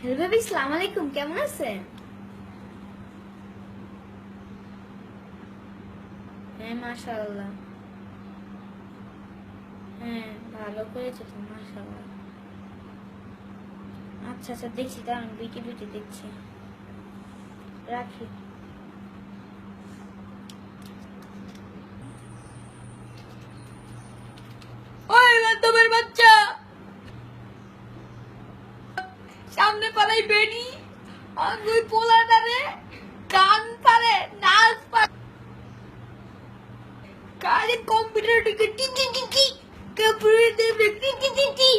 Hello ভাবি, আসসালামু আলাইকুম, কেমন আছেন? হ্যাঁ মাশাআল্লাহ। হ্যাঁ ভালো করেছো তো, মাশাআল্লাহ। আচ্ছা আচ্ছা, দেখছি, দাঁড়ান, বিটি বিটি দেখছি, রাখি। ওই তোমার বাচ্চা সামনে পালাই বেরি, আর ওই পোলাটারে গান পারে, নাচ পারে, কারে কম্পিউটার টিকে টি টি টি টি, কম্পিউটার টি টি টি টি।